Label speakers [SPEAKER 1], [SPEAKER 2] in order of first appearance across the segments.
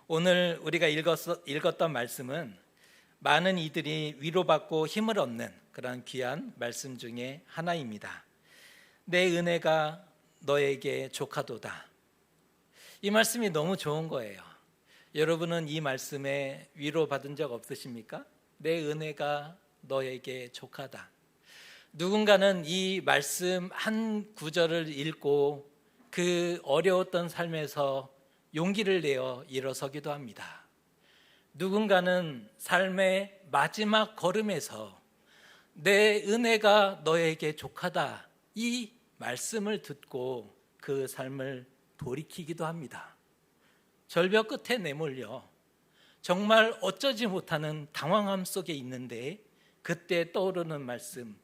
[SPEAKER 1] 오늘 우리가 읽었던 말씀은 많은 이들이 위로받고 힘을 얻는 그런 귀한 말씀 중에 하나입니다. 내 은혜가 너에게 족하도다. 이 말씀이 너무 좋은 거예요. 여러분은 이 말씀에 위로받은 적 없으십니까? 내 은혜가 너에게 족하다. 누군가는 이 말씀 한 구절을 읽고 그 어려웠던 삶에서 용기를 내어 일어서기도 합니다. 누군가는 삶의 마지막 걸음에서 내 은혜가 너에게 족하다, 이 말씀을 듣고 그 삶을 돌이키기도 합니다. 절벽 끝에 내몰려 정말 어쩌지 못하는 당황함 속에 있는데 그때 떠오르는 말씀,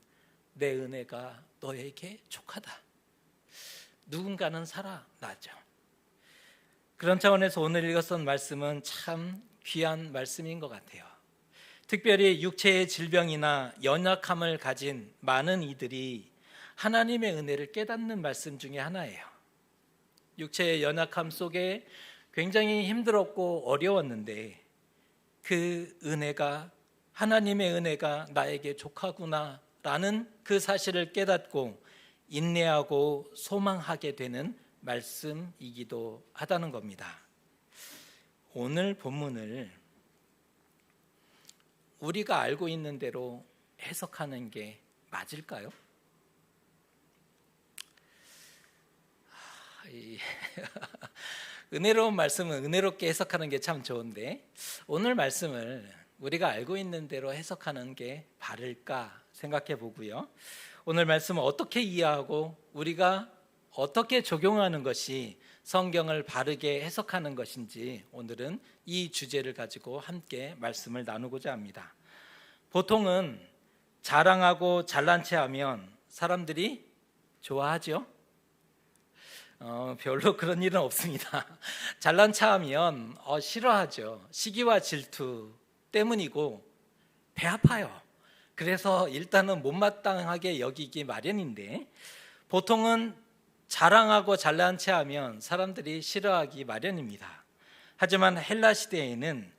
[SPEAKER 1] 내 은혜가 너에게 족하다. 누군가는 살아나죠. 그런 차원에서 오늘 읽었던 말씀은 참 귀한 말씀인 것 같아요. 특별히 육체의 질병이나 연약함을 가진 많은 이들이 하나님의 은혜를 깨닫는 말씀 중에 하나예요. 육체의 연약함 속에 굉장히 힘들었고 어려웠는데 그 은혜가, 하나님의 은혜가 나에게 족하구나 라는 그 사실을 깨닫고 인내하고 소망하게 되는 말씀이기도 하다는 겁니다. 오늘 본문을 우리가 알고 있는 대로 해석하는 게 맞을까요? 은혜로운 말씀은 은혜롭게 해석하는 게 참 좋은데 오늘 말씀을 우리가 알고 있는 대로 해석하는 게 바를까 생각해 보고요. 오늘 말씀을 어떻게 이해하고 우리가 어떻게 적용하는 것이 성경을 바르게 해석하는 것인지 오늘은 이 주제를 가지고 함께 말씀을 나누고자 합니다. 보통은 자랑하고 잘난 체하면 사람들이 좋아하죠? 별로 그런 일은 없습니다. 잘난 체하면 싫어하죠. 시기와 질투 때문이고 배 아파요. 그래서 일단은 못마땅하게 여기기 마련인데 보통은 자랑하고 잘난 체하면 사람들이 싫어하기 마련입니다. 하지만 헬라 시대에는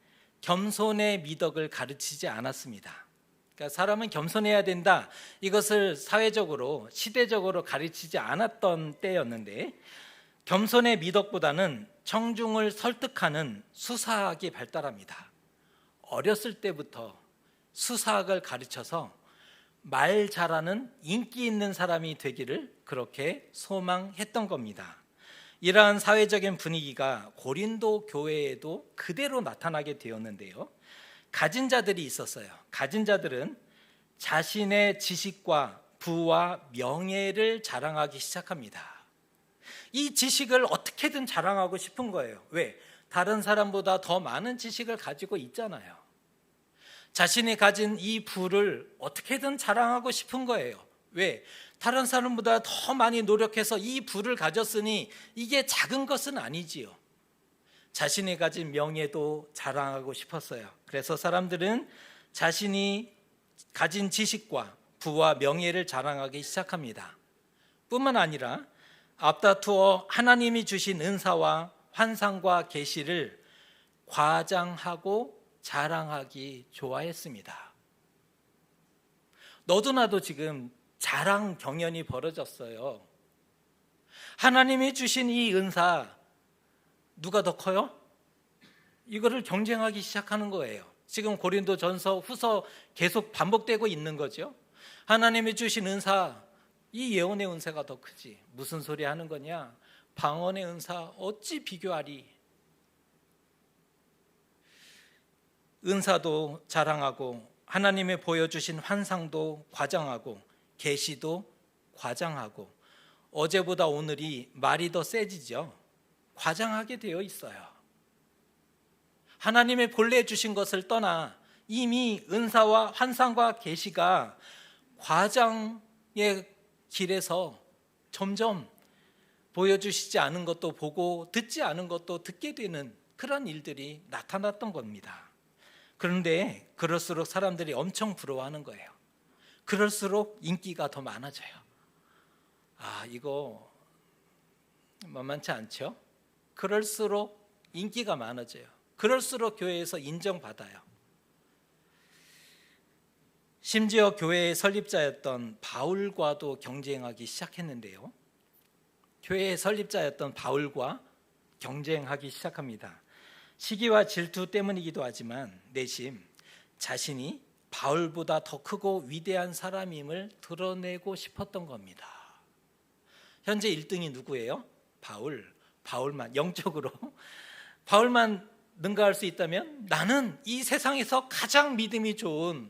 [SPEAKER 1] 겸손의 미덕을 가르치지 않았습니다. 그러니까 사람은 겸손해야 된다, 이것을 사회적으로 시대적으로 가르치지 않았던 때였는데 겸손의 미덕보다는 청중을 설득하는 수사학이 발달합니다. 어렸을 때부터 수사학을 가르쳐서 말 잘하는 인기 있는 사람이 되기를 그렇게 소망했던 겁니다. 이러한 사회적인 분위기가 고린도 교회에도 그대로 나타나게 되었는데요. 가진 자들이 있었어요. 가진 자들은 자신의 지식과 부와 명예를 자랑하기 시작합니다. 이 지식을 어떻게든 자랑하고 싶은 거예요. 왜? 다른 사람보다 더 많은 지식을 가지고 있잖아요. 자신이 가진 이 부를 어떻게든 자랑하고 싶은 거예요. 왜? 다른 사람보다 더 많이 노력해서 이 부를 가졌으니 이게 작은 것은 아니지요. 자신이 가진 명예도 자랑하고 싶었어요. 그래서 사람들은 자신이 가진 지식과 부와 명예를 자랑하기 시작합니다. 뿐만 아니라 앞다투어 하나님이 주신 은사와 환상과 계시를 과장하고 자랑하기 좋아했습니다. 너도 나도 지금 자랑 경연이 벌어졌어요. 하나님이 주신 이 은사 누가 더 커요? 이거를 경쟁하기 시작하는 거예요. 지금 고린도전서 후서 계속 반복되고 있는 거죠. 하나님이 주신 은사, 이 예언의 은사가 더 크지. 무슨 소리 하는 거냐? 방언의 은사 어찌 비교하리? 은사도 자랑하고 하나님이 보여주신 환상도 과장하고 계시도 과장하고 어제보다 오늘이 말이 더 세지죠. 과장하게 되어 있어요. 하나님의 본래 주신 것을 떠나 이미 은사와 환상과 계시가 과장의 길에서 점점 보여주시지 않은 것도 보고 듣지 않은 것도 듣게 되는 그런 일들이 나타났던 겁니다. 그런데 그럴수록 사람들이 엄청 부러워하는 거예요. 그럴수록 인기가 더 많아져요. 이거 만만치 않죠? 그럴수록 인기가 많아져요. 그럴수록 교회에서 인정받아요. 심지어 교회의 설립자였던 바울과도 경쟁하기 시작했는데요. 교회의 설립자였던 바울과 경쟁하기 시작합니다. 시기와 질투 때문이기도 하지만 내심 자신이 바울보다 더 크고 위대한 사람임을 드러내고 싶었던 겁니다. 현재 1등이 누구예요? 바울만, 영적으로 바울만 능가할 수 있다면 나는 이 세상에서 가장 믿음이 좋은,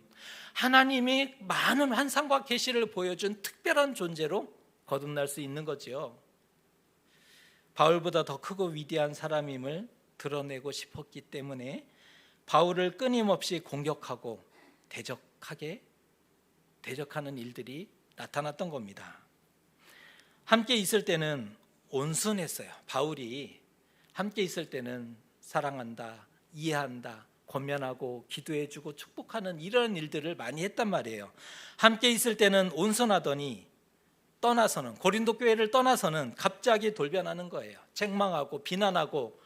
[SPEAKER 1] 하나님이 많은 환상과 계시를 보여준 특별한 존재로 거듭날 수 있는 거지요. 바울보다 더 크고 위대한 사람임을 드러내고 싶었기 때문에 바울을 끊임없이 공격하고 대적하는 일들이 나타났던 겁니다. 함께 있을 때는 온순했어요. 바울이 함께 있을 때는 사랑한다, 이해한다, 권면하고 기도해주고 축복하는 이런 일들을 많이 했단 말이에요. 함께 있을 때는 온순하더니 떠나서는, 고린도 교회를 떠나서는 갑자기 돌변하는 거예요. 책망하고 비난하고.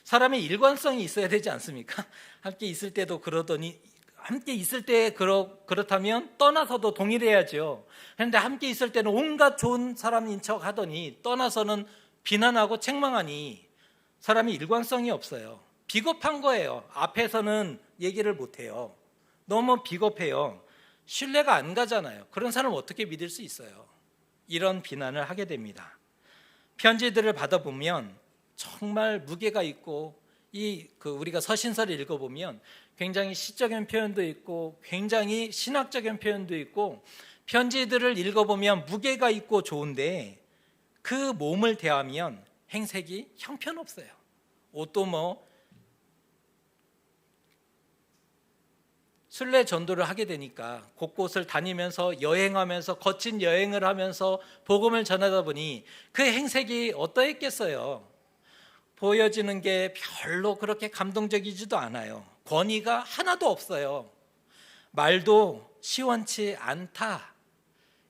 [SPEAKER 1] 사람의 일관성이 있어야 되지 않습니까? 함께 있을 때도 그러더니, 함께 있을 때 그렇다면 떠나서도 동일해야죠. 그런데 함께 있을 때는 온갖 좋은 사람인 척 하더니 떠나서는 비난하고 책망하니 사람이 일관성이 없어요. 비겁한 거예요. 앞에서는 얘기를 못해요. 너무 비겁해요. 신뢰가 안 가잖아요. 그런 사람을 어떻게 믿을 수 있어요? 이런 비난을 하게 됩니다. 편지들을 받아보면 정말 무게가 있고, 우리가 서신서를 읽어보면 굉장히 시적인 표현도 있고 굉장히 신학적인 표현도 있고, 편지들을 읽어보면 무게가 있고 좋은데 그 몸을 대하면 행색이 형편없어요. 옷도 순례 전도를 하게 되니까 곳곳을 다니면서 여행하면서 거친 여행을 하면서 복음을 전하다 보니 그 행색이 어떠했겠어요? 보여지는 게 별로 그렇게 감동적이지도 않아요. 권위가 하나도 없어요. 말도 시원치 않다.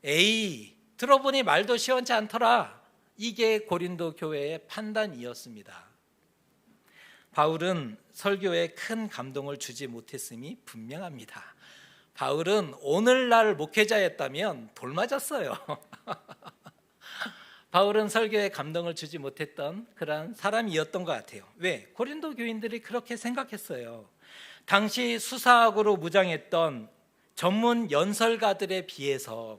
[SPEAKER 1] 에이, 들어보니 말도 시원치 않더라. 이게 고린도 교회의 판단이었습니다. 바울은 설교에 큰 감동을 주지 못했음이 분명합니다. 바울은 오늘날 목회자였다면 돌맞았어요. 바울은 설교에 감동을 주지 못했던 그런 사람이었던 것 같아요. 왜? 고린도 교인들이 그렇게 생각했어요. 당시 수사학으로 무장했던 전문 연설가들에 비해서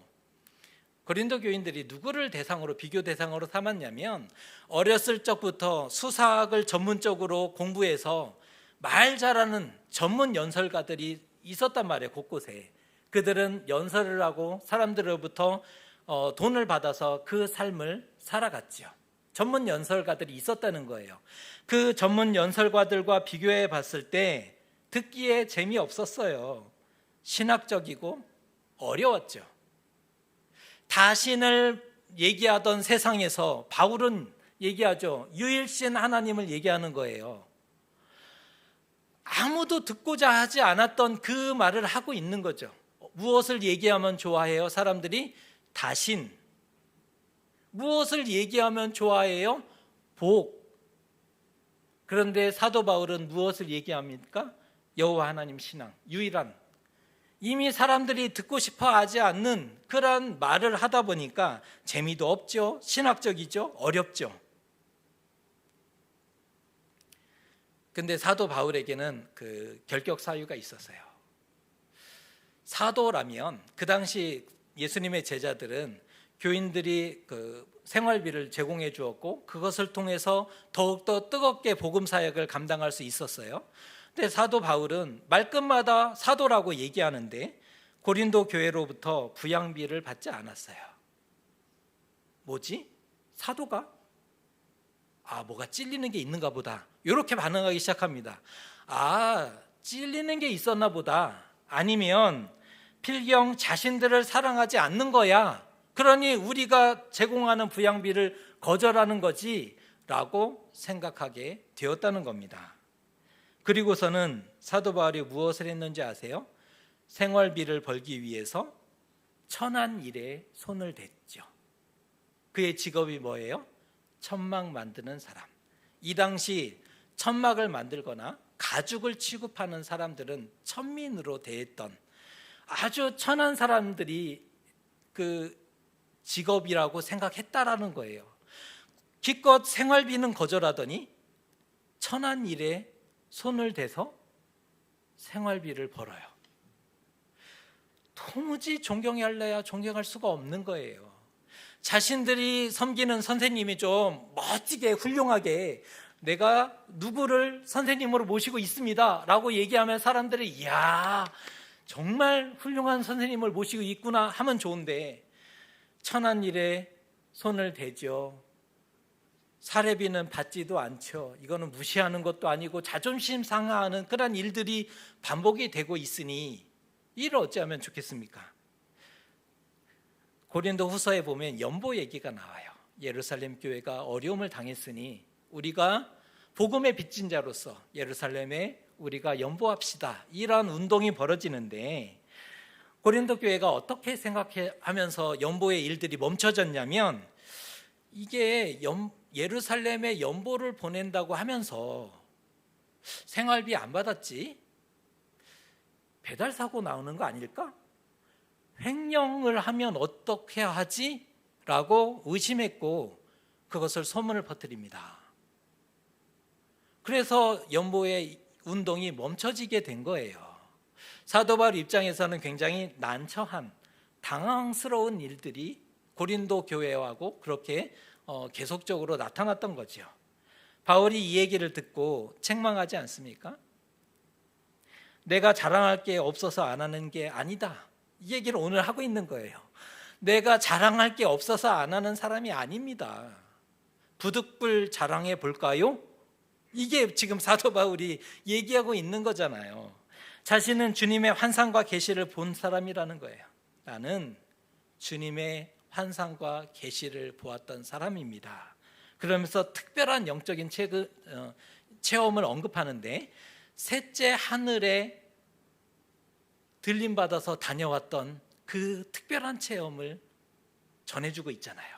[SPEAKER 1] 고린도 교인들이 누구를 대상으로, 비교 대상으로 삼았냐면, 어렸을 적부터 수사학을 전문적으로 공부해서 말 잘하는 전문 연설가들이 있었단 말이에요. 곳곳에. 그들은 연설을 하고 사람들로부터 돈을 받아서 그 삶을 살아갔죠. 전문 연설가들이 있었다는 거예요. 그 전문 연설가들과 비교해 봤을 때 듣기에 재미없었어요. 신학적이고 어려웠죠. 다신을 얘기하던 세상에서 바울은 얘기하죠. 유일신 하나님을 얘기하는 거예요. 아무도 듣고자 하지 않았던 그 말을 하고 있는 거죠. 무엇을 얘기하면 좋아해요? 사람들이 다신. 무엇을 얘기하면 좋아해요? 복. 그런데 사도 바울은 무엇을 얘기합니까? 여호와 하나님 신앙, 유일한. 이미 사람들이 듣고 싶어 하지 않는 그런 말을 하다 보니까 재미도 없죠. 신학적이죠. 어렵죠. 근데 사도 바울에게는 그 결격 사유가 있었어요. 사도라면 그 당시 예수님의 제자들은 교인들이 그 생활비를 제공해 주었고 그것을 통해서 더욱더 뜨겁게 복음 사역을 감당할 수 있었어요. 근데 사도 바울은 말끝마다 사도라고 얘기하는데 고린도 교회로부터 부양비를 받지 않았어요. 뭐지? 사도가? 뭐가 찔리는 게 있는가 보다. 이렇게 반응하기 시작합니다. 찔리는 게 있었나 보다. 아니면 필경 자신들을 사랑하지 않는 거야. 그러니 우리가 제공하는 부양비를 거절하는 거지 라고 생각하게 되었다는 겁니다. 그리고서는 사도 바울이 무엇을 했는지 아세요? 생활비를 벌기 위해서 천한 일에 손을 댔죠. 그의 직업이 뭐예요? 천막 만드는 사람. 이 당시 천막을 만들거나 가죽을 취급하는 사람들은 천민으로 대했던 아주 천한 사람들이 그 직업이라고 생각했다라는 거예요. 기껏 생활비는 거절하더니 천한 일에 손을 대서 생활비를 벌어요. 도무지 존경할래야 존경할 수가 없는 거예요. 자신들이 섬기는 선생님이 좀 멋지게 훌륭하게 내가 누구를 선생님으로 모시고 있습니다 라고 얘기하면 사람들이 이야 정말 훌륭한 선생님을 모시고 있구나 하면 좋은데 천한 일에 손을 대죠. 사례비는 받지도 않죠. 이거는 무시하는 것도 아니고 자존심 상하는 그런 일들이 반복이 되고 있으니 이를 어찌하면 좋겠습니까? 고린도 후서에 보면 연보 얘기가 나와요. 예루살렘 교회가 어려움을 당했으니 우리가 복음의 빚진 자로서 예루살렘에 우리가 연보합시다. 이런 운동이 벌어지는데 고린도 교회가 어떻게 생각하면서 연보의 일들이 멈춰졌냐면 이게 예루살렘에 연보를 보낸다고 하면서 생활비 안 받았지? 배달 사고 나오는 거 아닐까? 횡령을 하면 어떻게 하지? 라고 의심했고 그것을 소문을 퍼뜨립니다. 그래서 연보의 운동이 멈춰지게 된 거예요. 사도 바울 입장에서는 굉장히 난처한 당황스러운 일들이 고린도 교회하고 그렇게 계속적으로 나타났던 거죠. 바울이 이 얘기를 듣고 책망하지 않습니까? 내가 자랑할 게 없어서 안 하는 게 아니다. 이 얘기를 오늘 하고 있는 거예요. 내가 자랑할 게 없어서 안 하는 사람이 아닙니다. 부득불 자랑해 볼까요? 이게 지금 사도 바울이 얘기하고 있는 거잖아요. 자신은 주님의 환상과 계시를 본 사람이라는 거예요. 나는 주님의 환상과 계시를 보았던 사람입니다. 그러면서 특별한 영적인 체험을 언급하는데 셋째 하늘에 들림받아서 다녀왔던 그 특별한 체험을 전해주고 있잖아요.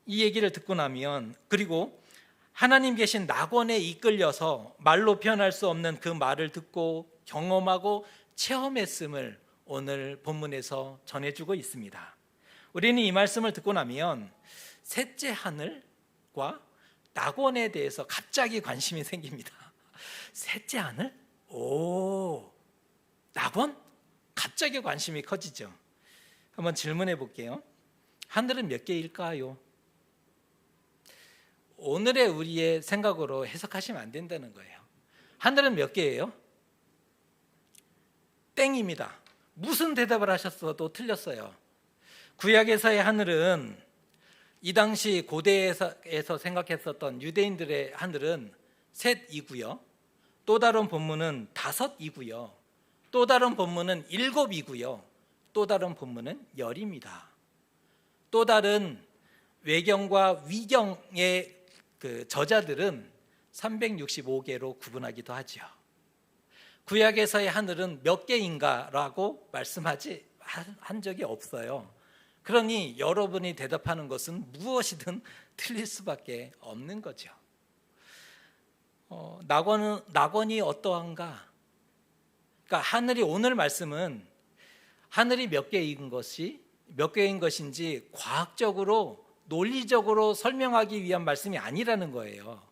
[SPEAKER 1] 이 얘기를 듣고 나면 그리고 하나님 계신 낙원에 이끌려서 말로 표현할 수 없는 그 말을 듣고 경험하고 체험했음을 오늘 본문에서 전해주고 있습니다. 우리는 이 말씀을 듣고 나면 셋째 하늘과 낙원에 대해서 갑자기 관심이 생깁니다. 셋째 하늘? 오, 낙원? 갑자기 관심이 커지죠. 한번 질문해 볼게요. 하늘은 몇 개일까요? 오늘의 우리의 생각으로 해석하시면 안 된다는 거예요. 하늘은 몇 개예요? 땡입니다. 무슨 대답을 하셨어도 틀렸어요. 구약에서의 하늘은 이 당시 고대에서 생각했었던 유대인들의 하늘은 셋이고요. 또 다른 본문은 5이고요. 또 다른 본문은 7이고요. 또 다른 본문은 10입니다. 또 다른 외경과 위경의 그 저자들은 365개로 구분하기도 하죠. 구약에서의 하늘은 몇 개인가라고 말씀하지 한 적이 없어요. 그러니 여러분이 대답하는 것은 무엇이든 틀릴 수밖에 없는 거죠. 낙원이 어떠한가? 그러니까 하늘이 오늘 말씀은 하늘이 몇 개인 것인지 과학적으로 논리적으로 설명하기 위한 말씀이 아니라는 거예요.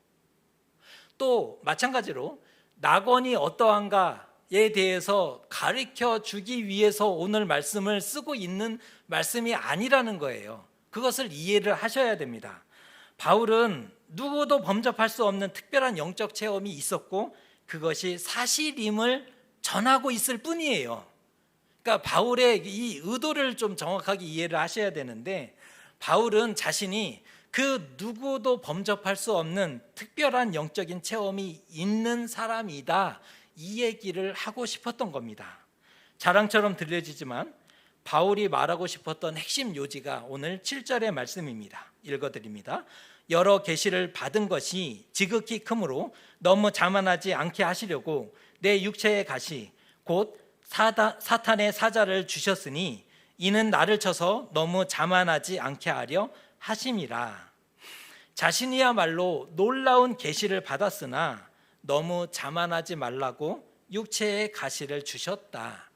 [SPEAKER 1] 또 마찬가지로 낙원이 어떠한가에 대해서 가르쳐 주기 위해서 오늘 말씀을 쓰고 있는 말씀이 아니라는 거예요. 그것을 이해를 하셔야 됩니다. 바울은 누구도 범접할 수 없는 특별한 영적 체험이 있었고 그것이 사실임을 전하고 있을 뿐이에요. 그러니까 바울의 이 의도를 좀 정확하게 이해를 하셔야 되는데 바울은 자신이 그 누구도 범접할 수 없는 특별한 영적인 체험이 있는 사람이다, 이 얘기를 하고 싶었던 겁니다. 자랑처럼 들려지지만 바울이 말하고 싶었던 핵심 요지가 오늘 7절의 말씀입니다. 읽어드립니다. 여러 계시를 받은 것이 지극히 크므로 너무 자만하지 않게 하시려고 내 육체의 가시 곧 사탄의 사자를 주셨으니 이는 나를 쳐서 너무 자만하지 않게 하려 하심이라. 자신이야말로 놀라운 계시를 받았으나 너무 자만하지 말라고 육체의 가시를 주셨다.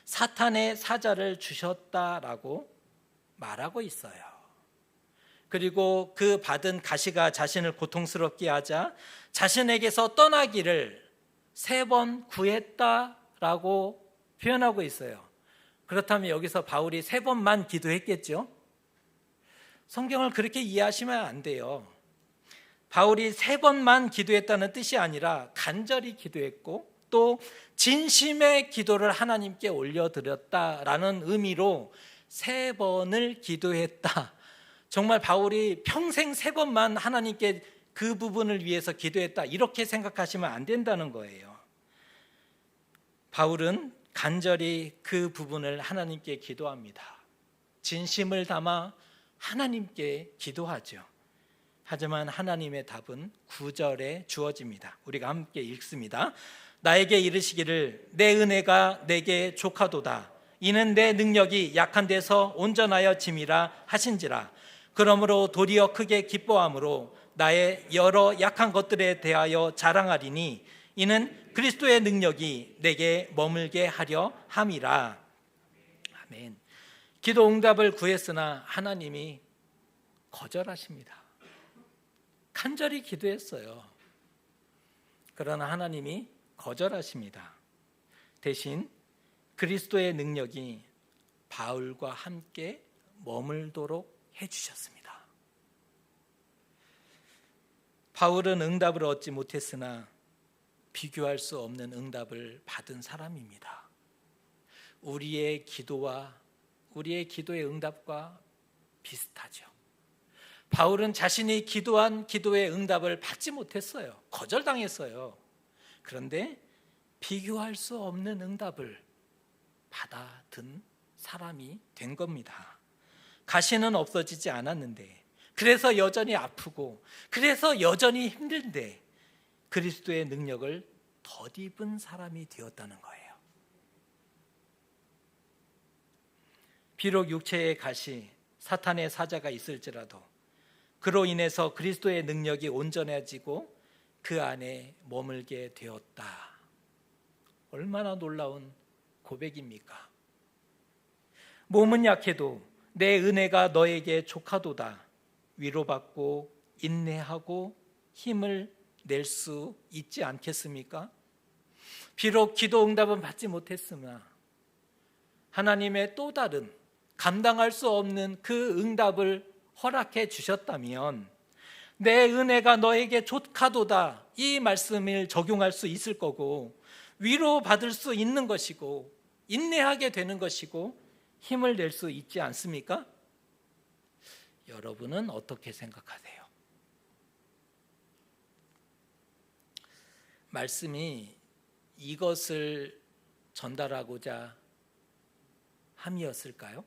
[SPEAKER 1] 사탄의 사자를 주셨다라고 말하고 있어요. 그리고 그 받은 가시가 자신을 고통스럽게 하자 자신에게서 떠나기를 3번 구했다라고 표현하고 있어요. 그렇다면 여기서 바울이 3번만 기도했겠죠? 성경을 그렇게 이해하시면 안 돼요. 바울이 3번만 기도했다는 뜻이 아니라 간절히 기도했고 또 진심의 기도를 하나님께 올려드렸다라는 의미로 3번을 기도했다. 정말 바울이 평생 3번만 하나님께 그 부분을 위해서 기도했다, 이렇게 생각하시면 안 된다는 거예요. 바울은 간절히 그 부분을 하나님께 기도합니다. 진심을 담아 하나님께 기도하죠. 하지만 하나님의 답은 9절에 주어집니다. 우리가 함께 읽습니다. 나에게 이르시기를 내 은혜가 내게 족하도다. 이는 내 능력이 약한 데서 온전하여 짐이라 하신지라. 그러므로 도리어 크게 기뻐함으로 나의 여러 약한 것들에 대하여 자랑하리니 이는 그리스도의 능력이 내게 머물게 하려 함이라. 아멘. 기도 응답을 구했으나 하나님이 거절하십니다. 간절히 기도했어요. 그러나 하나님이 거절하십니다. 대신 그리스도의 능력이 바울과 함께 머물도록 해주셨습니다. 바울은 응답을 얻지 못했으나 비교할 수 없는 응답을 받은 사람입니다. 우리의 기도와 우리의 기도의 응답과 비슷하죠. 바울은 자신이 기도한 기도의 응답을 받지 못했어요. 거절당했어요. 그런데 비교할 수 없는 응답을 받아든 사람이 된 겁니다. 가시는 없어지지 않았는데, 그래서 여전히 아프고, 그래서 여전히 힘든데 그리스도의 능력을 덧입은 사람이 되었다는 거예요. 비록 육체의 가시, 사탄의 사자가 있을지라도 그로 인해서 그리스도의 능력이 온전해지고 그 안에 머물게 되었다. 얼마나 놀라운 고백입니까? 몸은 약해도 내 은혜가 너에게 족하도다. 위로받고 인내하고 힘을 낼 수 있지 않겠습니까? 비록 기도 응답은 받지 못했으나 하나님의 또 다른 감당할 수 없는 그 응답을 허락해 주셨다면 내 은혜가 너에게 족하도다, 이 말씀을 적용할 수 있을 거고 위로받을 수 있는 것이고 인내하게 되는 것이고 힘을 낼 수 있지 않습니까? 여러분은 어떻게 생각하세요? 말씀이 이것을 전달하고자 함이었을까요?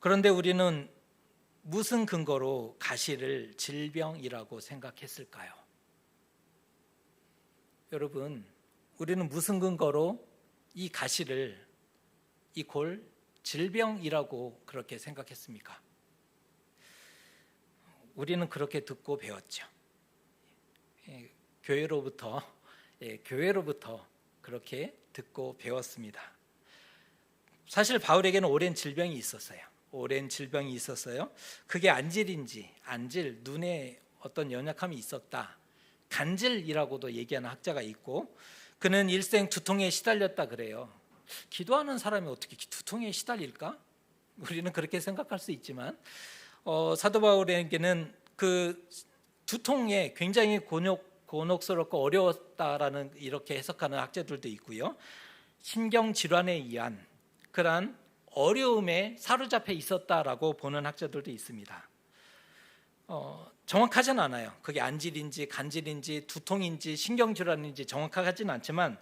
[SPEAKER 1] 그런데 우리는 무슨 근거로 가시를 질병이라고 생각했을까요? 여러분, 우리는 무슨 근거로 이 가시를, 이 골, 질병이라고 그렇게 생각했습니까? 우리는 그렇게 듣고 배웠죠. 교회로부터 그렇게 듣고 배웠습니다. 사실 바울에게는 오랜 질병이 있었어요. 그게 안질인지, 눈에 어떤 연약함이 있었다, 간질이라고도 얘기하는 학자가 있고, 그는 일생 두통에 시달렸다 그래요. 기도하는 사람이 어떻게 두통에 시달릴까? 우리는 그렇게 생각할 수 있지만 사도 바울에게는 그 두통에 굉장히 곤혹스럽고 어려웠다라는, 이렇게 해석하는 학자들도 있고요. 신경질환에 의한 그러한 어려움에 사로잡혀 있었다라고 보는 학자들도 있습니다. 정확하진 않아요. 그게 안질인지 간질인지 두통인지 신경질환인지 정확하지는 않지만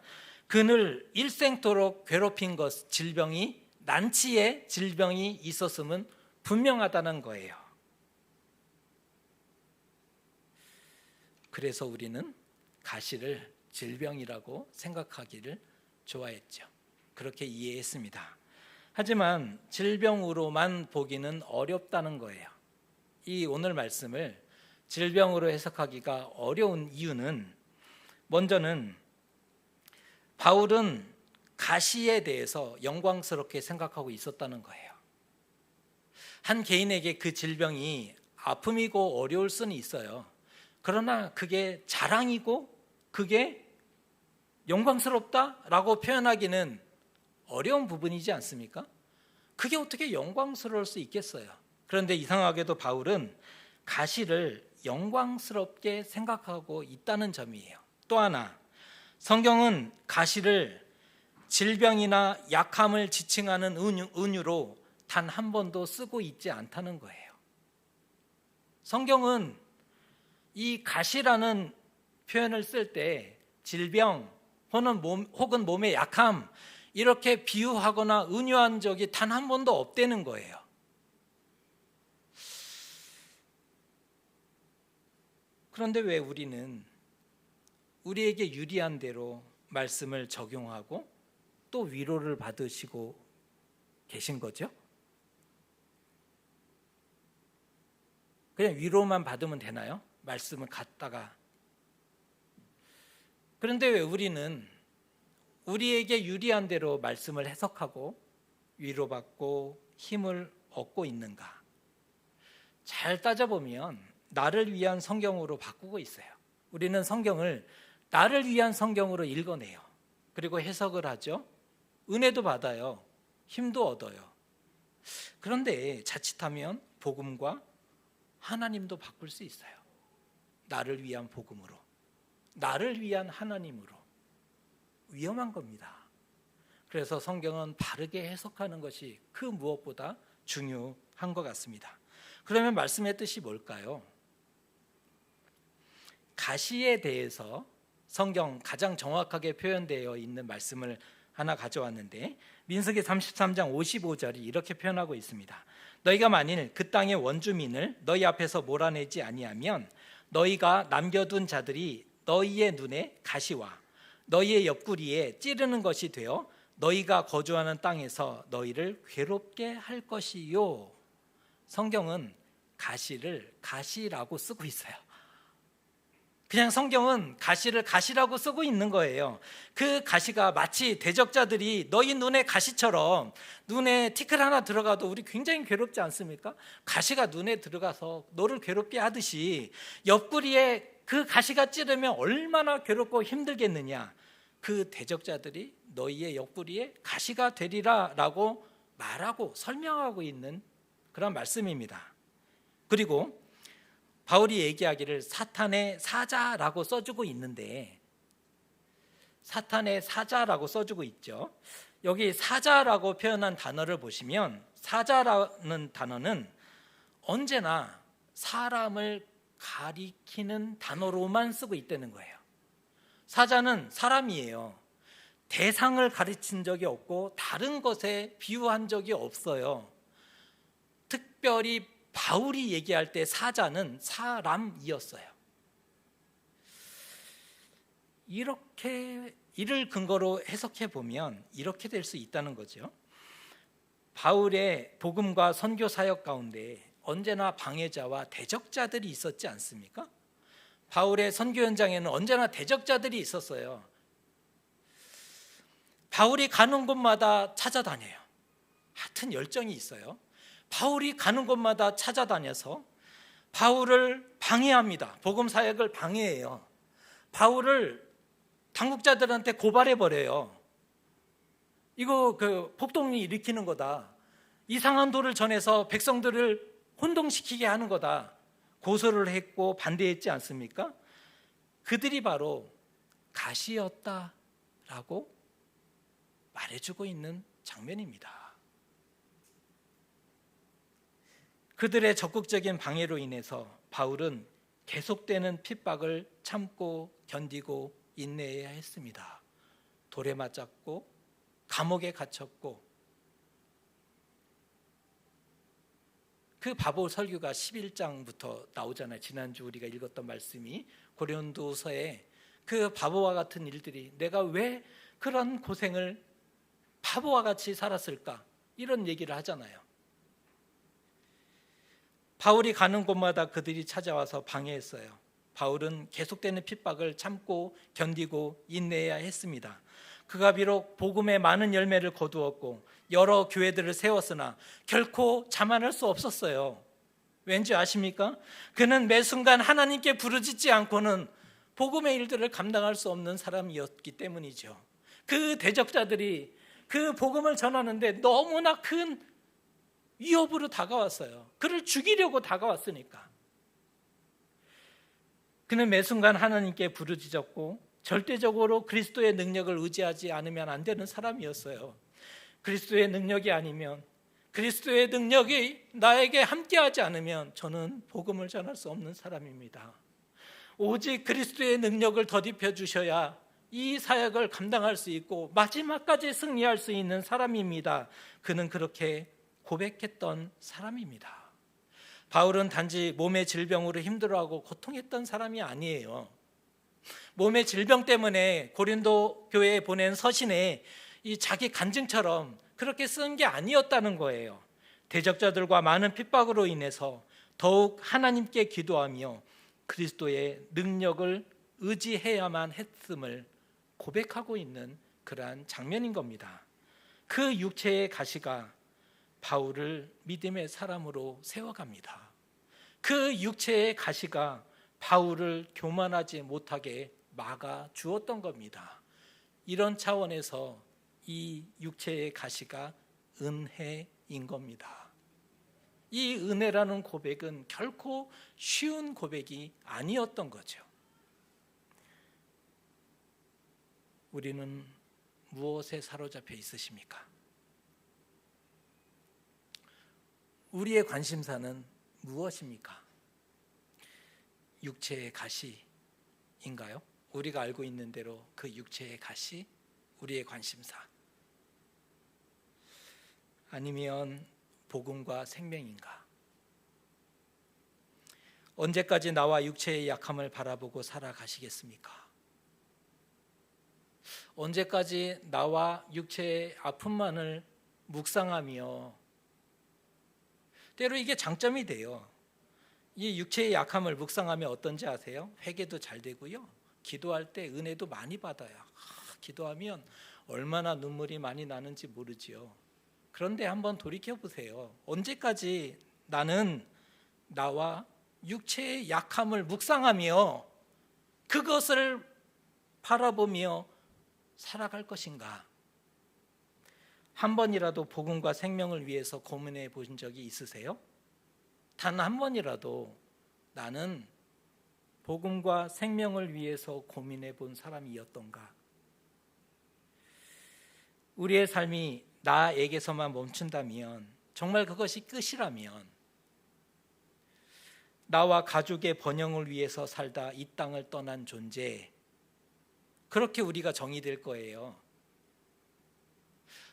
[SPEAKER 1] 그를 일생토록 괴롭힌 것, 질병이, 난치의 질병이 있었음은 분명하다는 거예요. 그래서 우리는 가시를 질병이라고 생각하기를 좋아했죠. 그렇게 이해했습니다. 하지만 질병으로만 보기는 어렵다는 거예요. 이 오늘 말씀을 질병으로 해석하기가 어려운 이유는, 먼저는 바울은 가시에 대해서 영광스럽게 생각하고 있었다는 거예요. 한 개인에게 그 질병이 아픔이고 어려울 수는 있어요. 그러나 그게 자랑이고 그게 영광스럽다라고 표현하기는 어려운 부분이지 않습니까? 그게 어떻게 영광스러울 수 있겠어요? 그런데 이상하게도 바울은 가시를 영광스럽게 생각하고 있다는 점이에요. 또 하나, 성경은 가시를 질병이나 약함을 지칭하는 은유로 단 한 번도 쓰고 있지 않다는 거예요. 성경은 이 가시라는 표현을 쓸 때 질병 혹은 몸의 약함 이렇게 비유하거나 은유한 적이 단 한 번도 없다는 거예요. 그런데 왜 우리는 우리에게 유리한 대로 말씀을 적용하고 또 위로를 받으시고 계신 거죠? 그냥 위로만 받으면 되나요? 말씀을 갖다가. 그런데 왜 우리는 우리에게 유리한 대로 말씀을 해석하고 위로받고 힘을 얻고 있는가? 잘 따져보면 나를 위한 성경으로 바꾸고 있어요. 우리는 성경을 나를 위한 성경으로 읽어내요. 그리고 해석을 하죠. 은혜도 받아요. 힘도 얻어요. 그런데 자칫하면 복음과 하나님도 바꿀 수 있어요. 나를 위한 복음으로, 나를 위한 하나님으로. 위험한 겁니다. 그래서 성경은 바르게 해석하는 것이 그 무엇보다 중요한 것 같습니다. 그러면 말씀의 뜻이 뭘까요? 가시에 대해서 성경 가장 정확하게 표현되어 있는 말씀을 하나 가져왔는데, 민수기 33장 55절이 이렇게 표현하고 있습니다. 너희가 만일 그 땅의 원주민을 너희 앞에서 몰아내지 아니하면 너희가 남겨둔 자들이 너희의 눈에 가시와 너희의 옆구리에 찌르는 것이 되어 너희가 거주하는 땅에서 너희를 괴롭게 할 것이요. 성경은 가시를 가시라고 쓰고 있어요. 그냥 성경은 가시를 가시라고 쓰고 있는 거예요. 그 가시가 마치 대적자들이 너희 눈에 가시처럼, 눈에 티끌 하나 들어가도 우리 굉장히 괴롭지 않습니까? 가시가 눈에 들어가서 너를 괴롭게 하듯이 옆구리에 그 가시가 찌르면 얼마나 괴롭고 힘들겠느냐. 그 대적자들이 너희의 옆구리에 가시가 되리라 라고 말하고 설명하고 있는 그런 말씀입니다. 그리고 바울이 얘기하기를 사탄의 사자라고 써주고 있는데, 사탄의 사자라고 써주고 있죠. 여기 사자라고 표현한 단어를 보시면, 사자라는 단어는 언제나 사람을 가리키는 단어로만 쓰고 있다는 거예요. 사자는 사람이에요. 대상을 가르친 적이 없고 다른 것에 비유한 적이 없어요. 특별히 바울이 얘기할 때 사자는 사람이었어요. 이렇게 이를 근거로 해석해 보면 이렇게 될 수 있다는 거죠. 바울의 복음과 선교 사역 가운데 언제나 방해자와 대적자들이 있었지 않습니까? 바울의 선교 현장에는 언제나 대적자들이 있었어요. 바울이 가는 곳마다 찾아다녀요. 하여튼 열정이 있어요. 바울이 가는 곳마다 찾아다녀서 바울을 방해합니다. 복음 사역을 방해해요. 바울을 당국자들한테 고발해버려요. 이거 폭동이 일으키는 거다. 이상한 도를 전해서 백성들을 혼동시키게 하는 거다. 고소를 했고 반대했지 않습니까? 그들이 바로 가시였다라고 말해주고 있는 장면입니다. 그들의 적극적인 방해로 인해서 바울은 계속되는 핍박을 참고 견디고 인내해야 했습니다. 돌에 맞았고 감옥에 갇혔고, 그 바보 설교가 11장부터 나오잖아요. 지난주 우리가 읽었던 말씀이 고린도서에 그 바보와 같은 일들이, 내가 왜 그런 고생을 바보와 같이 살았을까, 이런 얘기를 하잖아요. 바울이 가는 곳마다 그들이 찾아와서 방해했어요. 바울은 계속되는 핍박을 참고 견디고 인내해야 했습니다. 그가 비록 복음의 많은 열매를 거두었고 여러 교회들을 세웠으나 결코 자만할 수 없었어요. 왠지 아십니까? 그는 매 순간 하나님께 부르짖지 않고는 복음의 일들을 감당할 수 없는 사람이었기 때문이죠. 그 대적자들이 그 복음을 전하는데 너무나 큰 위협으로 다가왔어요. 그를 죽이려고 다가왔으니까. 그는 매 순간 하나님께 부르짖었고 절대적으로 그리스도의 능력을 의지하지 않으면 안 되는 사람이었어요. 그리스도의 능력이 아니면, 그리스도의 능력이 나에게 함께하지 않으면 저는 복음을 전할 수 없는 사람입니다. 오직 그리스도의 능력을 덧입혀 주셔야 이 사역을 감당할 수 있고 마지막까지 승리할 수 있는 사람입니다. 그는 그렇게 고백했던 사람입니다. 바울은 단지 몸의 질병으로 힘들어하고 고통했던 사람이 아니에요. 몸의 질병 때문에 고린도 교회에 보낸 서신에 이 자기 간증처럼 그렇게 쓴 게 아니었다는 거예요. 대적자들과 많은 핍박으로 인해서 더욱 하나님께 기도하며 그리스도의 능력을 의지해야만 했음을 고백하고 있는 그러한 장면인 겁니다. 그 육체의 가시가 바울을 믿음의 사람으로 세워갑니다. 그 육체의 가시가 바울을 교만하지 못하게 막아 주었던 겁니다. 이런 차원에서 이 육체의 가시가 은혜인 겁니다. 이 은혜라는 고백은 결코 쉬운 고백이 아니었던 거죠. 우리는 무엇에 사로잡혀 있으십니까? 우리의 관심사는 무엇입니까? 육체의 가시인가요? 우리가 알고 있는 대로 그 육체의 가시, 우리의 관심사. 아니면 복음과 생명인가? 언제까지 나와 육체의 약함을 바라보고 살아가시겠습니까? 언제까지 나와 육체의 아픔만을 묵상하며, 때로 이게 장점이 돼요. 이 육체의 약함을 묵상하면 어떤지 아세요? 회개도 잘 되고요, 기도할 때 은혜도 많이 받아요. 기도하면 얼마나 눈물이 많이 나는지 모르지요. 그런데 한번 돌이켜 보세요. 언제까지 나는 나와 육체의 약함을 묵상하며 그것을 바라보며 살아갈 것인가? 한 번이라도 복음과 생명을 위해서 고민해 본 적이 있으세요? 단 한 번이라도 나는 복음과 생명을 위해서 고민해 본 사람이었던가? 우리의 삶이 나에게서만 멈춘다면, 정말 그것이 끝이라면, 나와 가족의 번영을 위해서 살다 이 땅을 떠난 존재, 그렇게 우리가 정의될 거예요.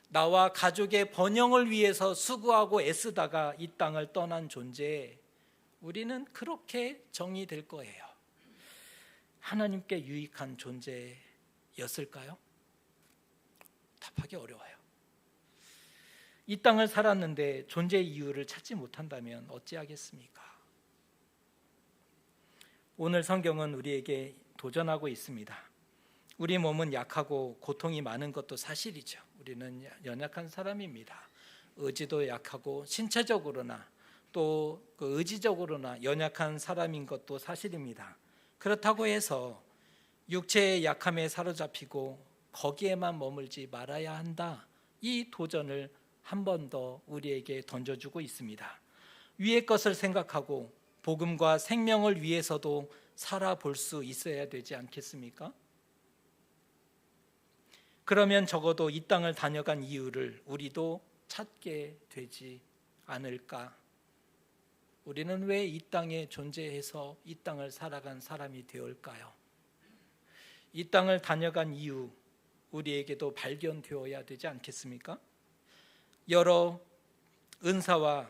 [SPEAKER 1] 나와 가족의 번영을 위해서 수고하고 애쓰다가 이 땅을 떠난 존재, 우리는 그렇게 정의될 거예요. 하나님께 유익한 존재였을까요? 답하기 어려워요. 이 땅을 살았는데 존재 이유를 찾지 못한다면 어찌하겠습니까? 오늘 성경은 우리에게 도전하고 있습니다. 우리 몸은 약하고 고통이 많은 것도 사실이죠. 우리는 연약한 사람입니다. 의지도 약하고 신체적으로나 또 그 의지적으로나 연약한 사람인 것도 사실입니다. 그렇다고 해서 육체의 약함에 사로잡히고 거기에만 머물지 말아야 한다. 이 도전을 한 번 더 우리에게 던져주고 있습니다. 위의 것을 생각하고 복음과 생명을 위해서도 살아볼 수 있어야 되지 않겠습니까? 그러면 적어도 이 땅을 다녀간 이유를 우리도 찾게 되지 않을까? 우리는 왜 이 땅에 존재해서 이 땅을 살아간 사람이 되올까요? 이 땅을 다녀간 이유, 우리에게도 발견되어야 되지 않겠습니까? 여러 은사와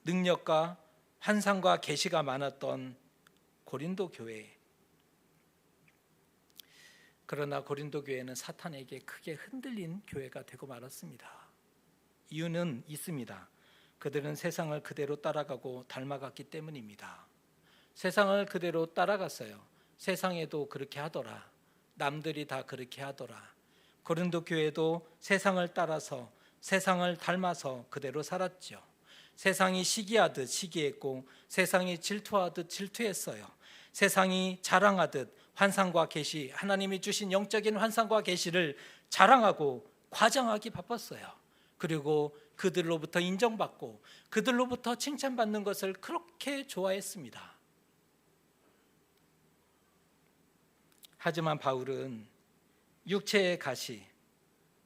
[SPEAKER 1] 능력과 환상과 계시가 많았던 고린도 교회, 그러나 고린도 교회는 사탄에게 크게 흔들린 교회가 되고 말았습니다. 이유는 있습니다. 그들은 세상을 그대로 따라가고 닮아갔기 때문입니다. 세상을 그대로 따라갔어요. 세상에도 그렇게 하더라. 남들이 다 그렇게 하더라. 고린도 교회도 세상을 따라서 세상을 닮아서 그대로 살았죠. 세상이 시기하듯 시기했고 세상이 질투하듯 질투했어요. 세상이 자랑하듯 환상과 계시, 하나님이 주신 영적인 환상과 계시를 자랑하고 과장하기 바빴어요. 그리고 그들로부터 인정받고 그들로부터 칭찬받는 것을 그렇게 좋아했습니다. 하지만 바울은 육체의 가시,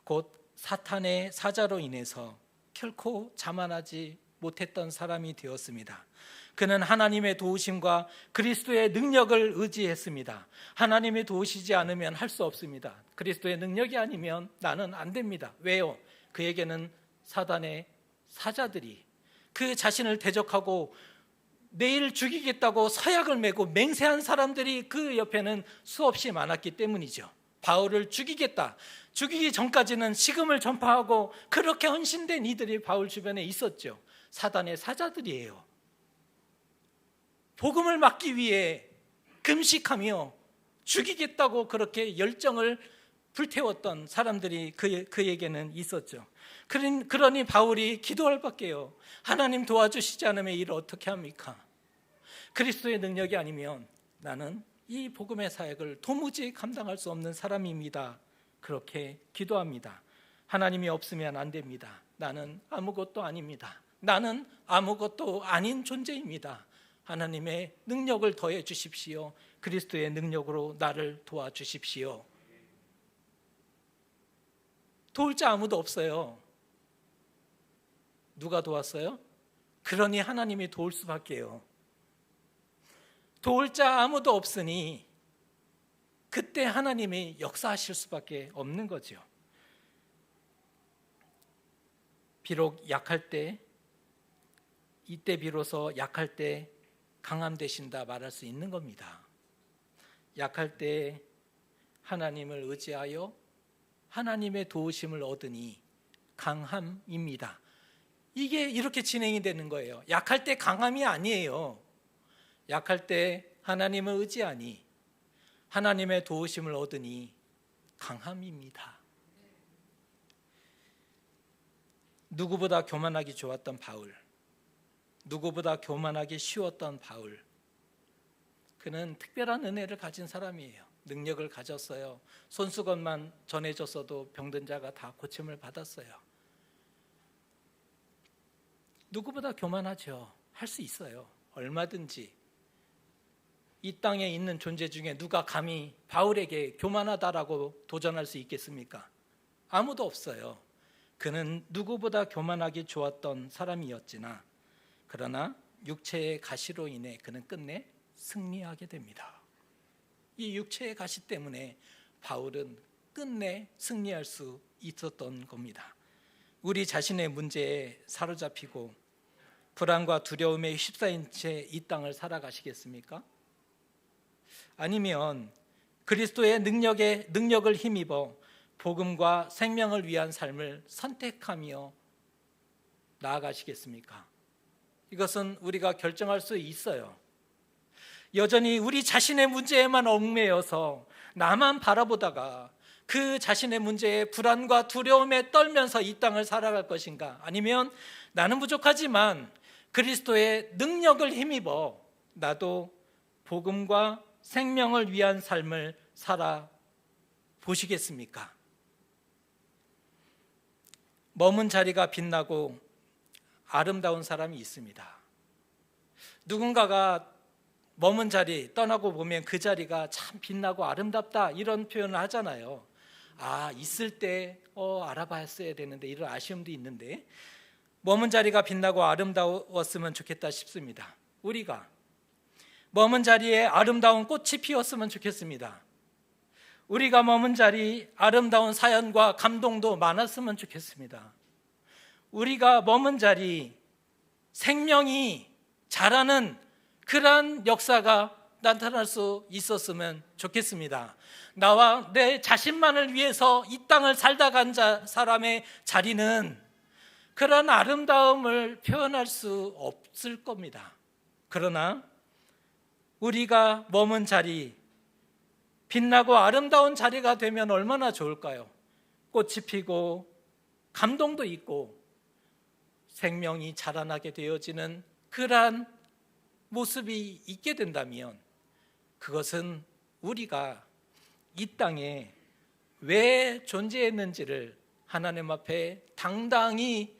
[SPEAKER 1] 곧 사탄의 사자로 인해서 결코 자만하지 못했던 사람이 되었습니다. 그는 하나님의 도우심과 그리스도의 능력을 의지했습니다. 하나님이 도우시지 않으면 할 수 없습니다. 그리스도의 능력이 아니면 나는 안 됩니다. 왜요? 그에게는 사단의 사자들이 그 자신을 대적하고 내일 죽이겠다고 서약을 메고 맹세한 사람들이 그 옆에는 수없이 많았기 때문이죠. 바울을 죽이겠다, 죽이기 전까지는 식음을 전파하고 그렇게 헌신된 이들이 바울 주변에 있었죠. 사단의 사자들이에요. 복음을 막기 위해 금식하며 죽이겠다고 그렇게 열정을 불태웠던 사람들이 그에게는 있었죠. 그러니 바울이 기도할 밖에요. 하나님 도와주시지 않으면 일을 어떻게 합니까? 그리스도의 능력이 아니면 나는 이 복음의 사역을 도무지 감당할 수 없는 사람입니다. 그렇게 기도합니다. 하나님이 없으면 안 됩니다. 나는 아무것도 아닙니다. 나는 아무것도 아닌 존재입니다. 하나님의 능력을 더해 주십시오. 그리스도의 능력으로 나를 도와주십시오. 도울 자 아무도 없어요. 누가 도왔어요? 그러니 하나님이 도울 수밖에요. 도울 자 아무도 없으니 그때 하나님이 역사하실 수밖에 없는 거죠. 비록 약할 때, 이때 비로소 약할 때 강함 되신다 말할 수 있는 겁니다. 약할 때 하나님을 의지하여 하나님의 도우심을 얻으니 강함입니다. 이게 이렇게 진행이 되는 거예요. 약할 때 강함이 아니에요. 약할 때 하나님을 의지하니 하나님의 도우심을 얻으니 강함입니다. 누구보다 교만하기 좋았던 바울, 누구보다 교만하기 쉬웠던 바울, 그는 특별한 은혜를 가진 사람이에요. 능력을 가졌어요. 손수건만 전해줬어도 병든 자가 다 고침을 받았어요. 누구보다 교만하죠. 할 수 있어요. 얼마든지. 이 땅에 있는 존재 중에 누가 감히 바울에게 교만하다라고 도전할 수 있겠습니까? 아무도 없어요. 그는 누구보다 교만하기 좋았던 사람이었지나 그러나 육체의 가시로 인해 그는 끝내 승리하게 됩니다. 이 육체의 가시 때문에 바울은 끝내 승리할 수 있었던 겁니다. 우리 자신의 문제에 사로잡히고 불안과 두려움에 휩싸인 채 이 땅을 살아가시겠습니까? 아니면 그리스도의 능력을 힘입어 복음과 생명을 위한 삶을 선택하며 나아가시겠습니까? 이것은 우리가 결정할 수 있어요. 여전히 우리 자신의 문제에만 얽매여서 나만 바라보다가 그 자신의 문제에 불안과 두려움에 떨면서 이 땅을 살아갈 것인가? 아니면 나는 부족하지만 그리스도의 능력을 힘입어 나도 복음과 생명을 위한 삶을 살아보시겠습니까? 머문 자리가 빛나고 아름다운 사람이 있습니다. 누군가가 머문 자리 떠나고 보면 그 자리가 참 빛나고 아름답다 이런 표현을 하잖아요. 있을 때 알아봤어야 되는데 이런 아쉬움도 있는데 머문 자리가 빛나고 아름다웠으면 좋겠다 싶습니다. 우리가 머문 자리에 아름다운 꽃이 피었으면 좋겠습니다. 우리가 머문 자리 아름다운 사연과 감동도 많았으면 좋겠습니다. 우리가 머문 자리 생명이 자라는 그러한 역사가 나타날 수 있었으면 좋겠습니다. 나와 내 자신만을 위해서 이 땅을 살다 간 사람의 자리는 그런 아름다움을 표현할 수 없을 겁니다. 그러나 우리가 머문 자리, 빛나고 아름다운 자리가 되면 얼마나 좋을까요? 꽃이 피고 감동도 있고 생명이 자라나게 되어지는 그러한 모습이 있게 된다면 그것은 우리가 이 땅에 왜 존재했는지를 하나님 앞에 당당히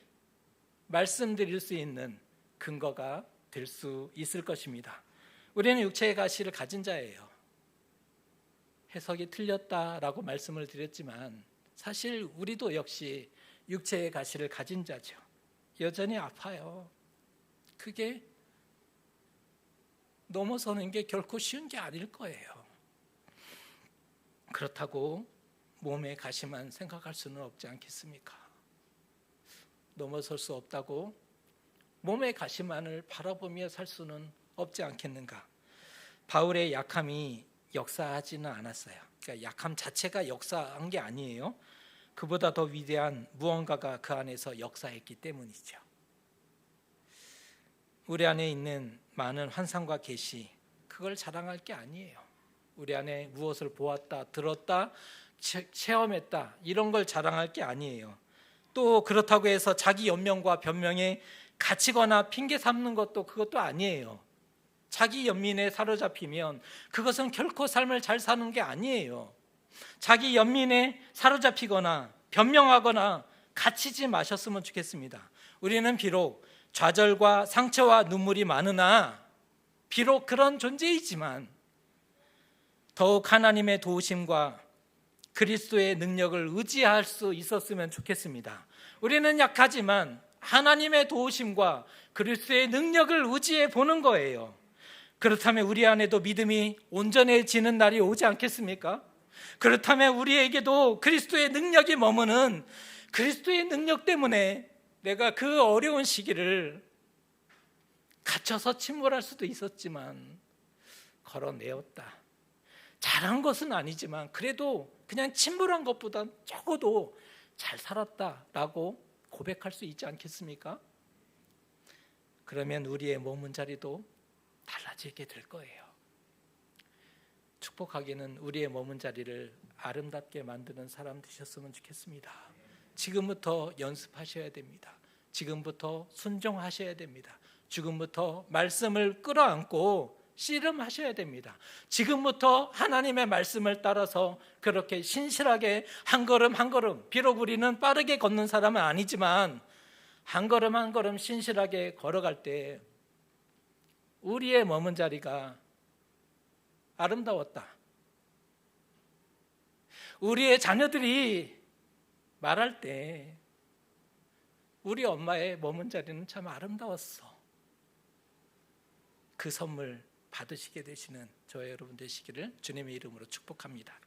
[SPEAKER 1] 말씀드릴 수 있는 근거가 될 수 있을 것입니다. 우리는 육체의 가시를 가진 자예요. 해석이 틀렸다라고 말씀을 드렸지만 사실 우리도 역시 육체의 가시를 가진 자죠. 여전히 아파요. 그게 넘어서는 게 결코 쉬운 게 아닐 거예요. 그렇다고 몸의 가시만 생각할 수는 없지 않겠습니까? 넘어설 수 없다고 몸의 가시만을 바라보며 살 수는 없지 않겠는가? 바울의 약함이 역사하지는 않았어요. 그러니까 약함 자체가 역사한 게 아니에요. 그보다 더 위대한 무언가가 그 안에서 역사했기 때문이죠. 우리 안에 있는 많은 환상과 계시, 그걸 자랑할 게 아니에요. 우리 안에 무엇을 보았다, 들었다, 체험했다, 이런 걸 자랑할 게 아니에요. 또 그렇다고 해서 자기 연명과 변명에 갇히거나 핑계 삼는 것도 그것도 아니에요. 자기 연민에 사로잡히면 그것은 결코 삶을 잘 사는 게 아니에요. 자기 연민에 사로잡히거나 변명하거나 갇히지 마셨으면 좋겠습니다. 우리는 비록 좌절과 상처와 눈물이 많으나 비록 그런 존재이지만 더욱 하나님의 도우심과 그리스도의 능력을 의지할 수 있었으면 좋겠습니다. 우리는 약하지만 하나님의 도우심과 그리스도의 능력을 의지해 보는 거예요. 그렇다면 우리 안에도 믿음이 온전해지는 날이 오지 않겠습니까? 그렇다면 우리에게도 그리스도의 능력이 머무는 그리스도의 능력 때문에 내가 그 어려운 시기를 갇혀서 침몰할 수도 있었지만 걸어내었다. 잘한 것은 아니지만 그래도 그냥 침몰한 것보다 적어도 잘 살았다라고 고백할 수 있지 않겠습니까? 그러면 우리의 머문 자리도 달라지게 될 거예요. 축복하기는 우리의 머문 자리를 아름답게 만드는 사람 되셨으면 좋겠습니다. 지금부터 연습하셔야 됩니다. 지금부터 순종하셔야 됩니다. 지금부터 말씀을 끌어안고 씨름하셔야 됩니다. 지금부터 하나님의 말씀을 따라서 그렇게 신실하게 한 걸음 한 걸음, 비록 우리는 빠르게 걷는 사람은 아니지만 한 걸음 한 걸음 신실하게 걸어갈 때 우리의 머문 자리가 아름다웠다. 우리의 자녀들이 말할 때 우리 엄마의 머문 자리는 참 아름다웠어. 그 선물 받으시게 되시는 저와 여러분 되시기를 주님의 이름으로 축복합니다.